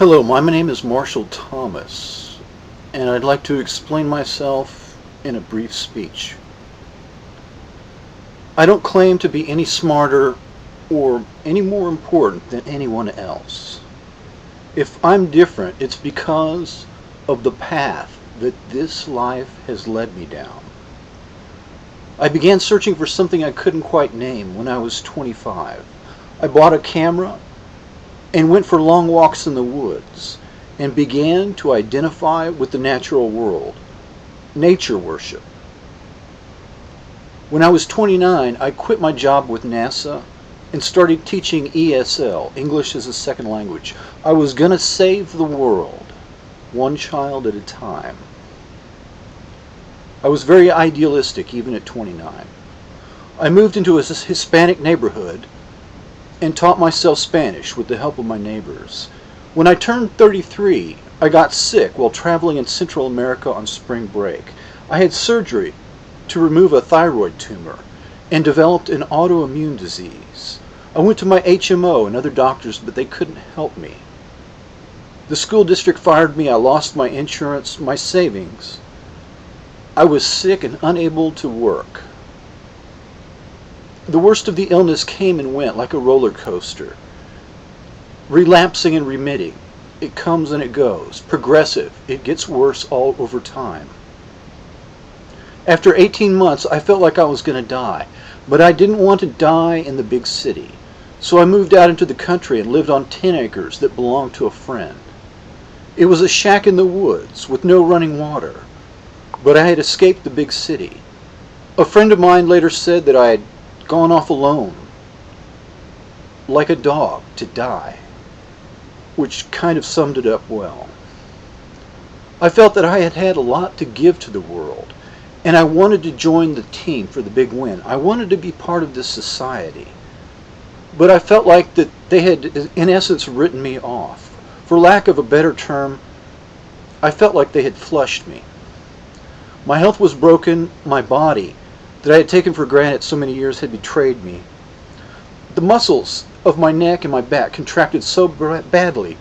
Hello, my name is Marshall Thomas, and I'd like to explain myself in a brief speech. I don't claim to be any smarter or any more important than anyone else. If I'm different, it's because of the path that this life has led me down. I began searching for something I couldn't quite name when I was 25. I bought a camera and went for long walks in the woods and began to identify with the natural world, nature worship. When I was 29, I quit my job with NASA and started teaching ESL, English as a Second Language. I was going to save the world, one child at a time. I was very idealistic even at 29. I moved into a Hispanic neighborhood and taught myself Spanish with the help of my neighbors. When I turned 33, I got sick while traveling in Central America on spring break. I had surgery to remove a thyroid tumor and developed an autoimmune disease. I went to my HMO and other doctors, but they couldn't help me. The school district fired me. I lost my insurance, my savings. I was sick and unable to work. The worst of the illness came and went like a roller coaster, relapsing and remitting. It comes and it goes, progressive. It gets worse all over time. After 18 months, I felt like I was going to die, but I didn't want to die in the big city. So I moved out into the country and lived on 10 acres that belonged to a friend. It was a shack in the woods with no running water, but I had escaped the big city. A friend of mine later said that I had gone off alone, like a dog, to die, which kind of summed it up well. I felt that I had had a lot to give to the world, and I wanted to join the team for the big win. I wanted to be part of this society, but I felt like that they had, in essence, written me off. For lack of a better term, I felt like they had flushed me. My health was broken, my body, that I had taken for granted so many years, had betrayed me. The muscles of my neck and my back contracted so badly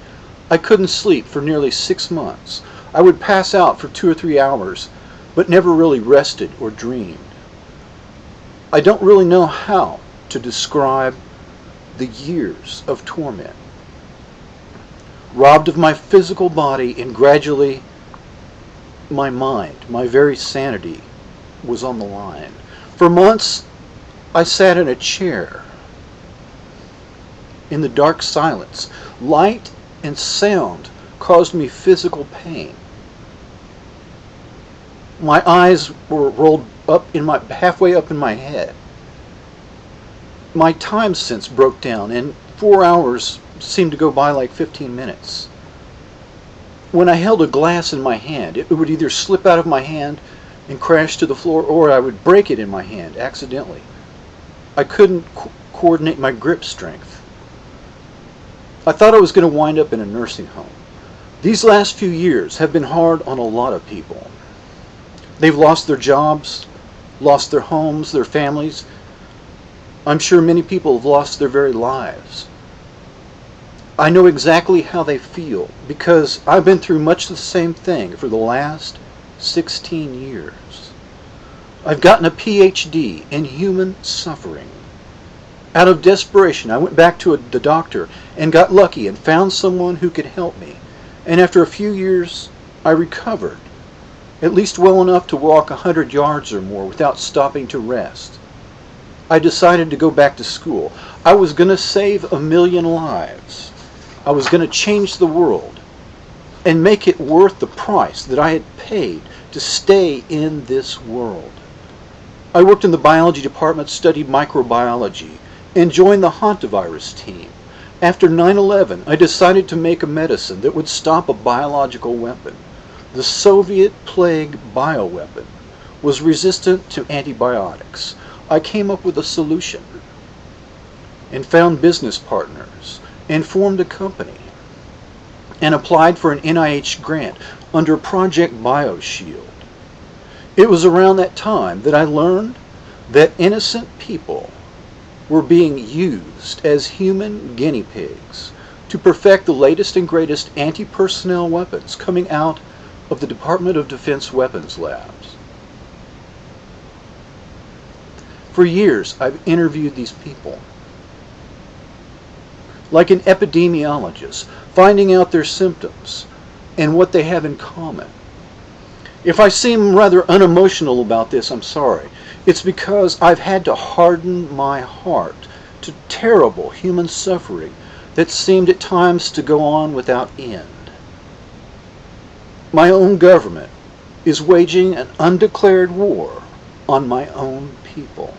I couldn't sleep for nearly 6 months. I would pass out for 2 or 3 hours, but never really rested or dreamed. I don't really know how to describe the years of torment. Robbed of my physical body, and gradually my mind, my very sanity, was on the line. For months, I sat in a chair in the dark silence. Light and sound caused me physical pain. My eyes were rolled up halfway up in my head. My time sense broke down, and 4 hours seemed to go by like 15 minutes. When I held a glass in my hand, it would either slip out of my hand and crash to the floor, or I would break it in my hand accidentally. I couldn't coordinate my grip strength. I thought I was going to wind up in a nursing home. These last few years have been hard on a lot of people. They've lost their jobs, lost their homes, their families. I'm sure many people have lost their very lives. I know exactly how they feel because I've been through much the same thing for the last 16 years. I've gotten a PhD in human suffering. Out of desperation, I went back to the doctor and got lucky and found someone who could help me. And after a few years, I recovered, at least well enough to walk 100 yards or more without stopping to rest. I decided to go back to school. I was going to save 1 million lives. I was going to change the world and make it worth the price that I had paid to stay in this world. I worked in the biology department, studied microbiology, and joined the hantavirus team. After 9/11, I decided to make a medicine that would stop a biological weapon. The Soviet plague bioweapon was resistant to antibiotics. I came up with a solution and found business partners and formed a company and applied for an NIH grant under Project BioShield. It was around that time that I learned that innocent people were being used as human guinea pigs to perfect the latest and greatest anti-personnel weapons coming out of the Department of Defense weapons labs. For years, I've interviewed these people, like an epidemiologist, finding out their symptoms and what they have in common. If I seem rather unemotional about this, I'm sorry. It's because I've had to harden my heart to terrible human suffering that seemed at times to go on without end. My own government is waging an undeclared war on my own people.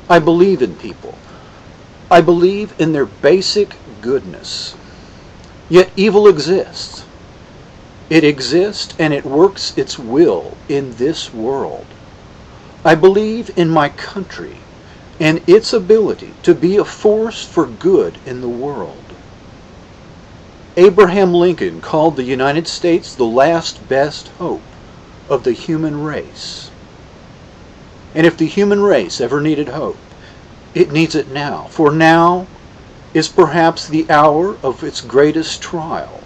I believe in people. I believe in their basic goodness. Yet evil exists. It exists and it works its will in this world. I believe in my country and its ability to be a force for good in the world. Abraham Lincoln called the United States the last best hope of the human race. And if the human race ever needed hope, it needs it now, for now is perhaps the hour of its greatest trial.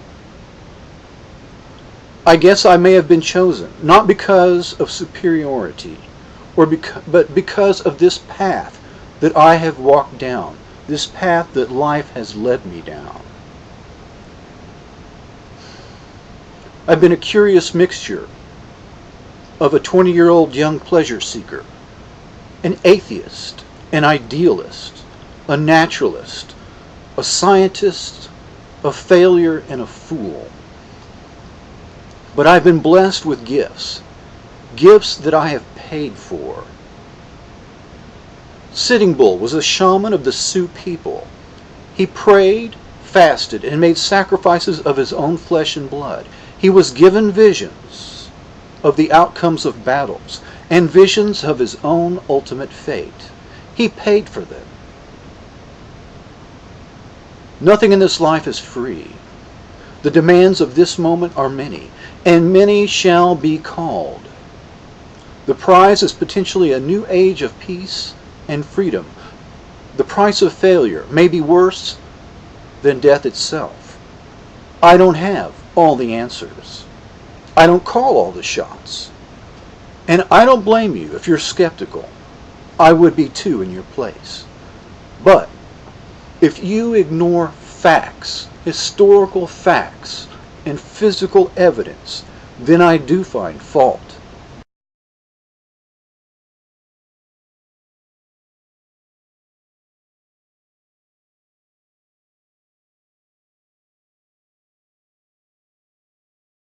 I guess I may have been chosen, not because of superiority, but because of this path that I have walked down, this path that life has led me down. I've been a curious mixture of a 20-year-old young pleasure seeker, an atheist, an idealist, a naturalist, a scientist, a failure, and a fool. But I've been blessed with gifts, gifts that I have paid for. Sitting Bull was a shaman of the Sioux people. He prayed, fasted, and made sacrifices of his own flesh and blood. He was given visions of the outcomes of battles and visions of his own ultimate fate. He paid for them. Nothing in this life is free. The demands of this moment are many, and many shall be called. The prize is potentially a new age of peace and freedom. The price of failure may be worse than death itself. I don't have all the answers. I don't call all the shots. And I don't blame you if you're skeptical. I would be too in your place. But if you ignore facts, historical facts, and physical evidence, then I do find fault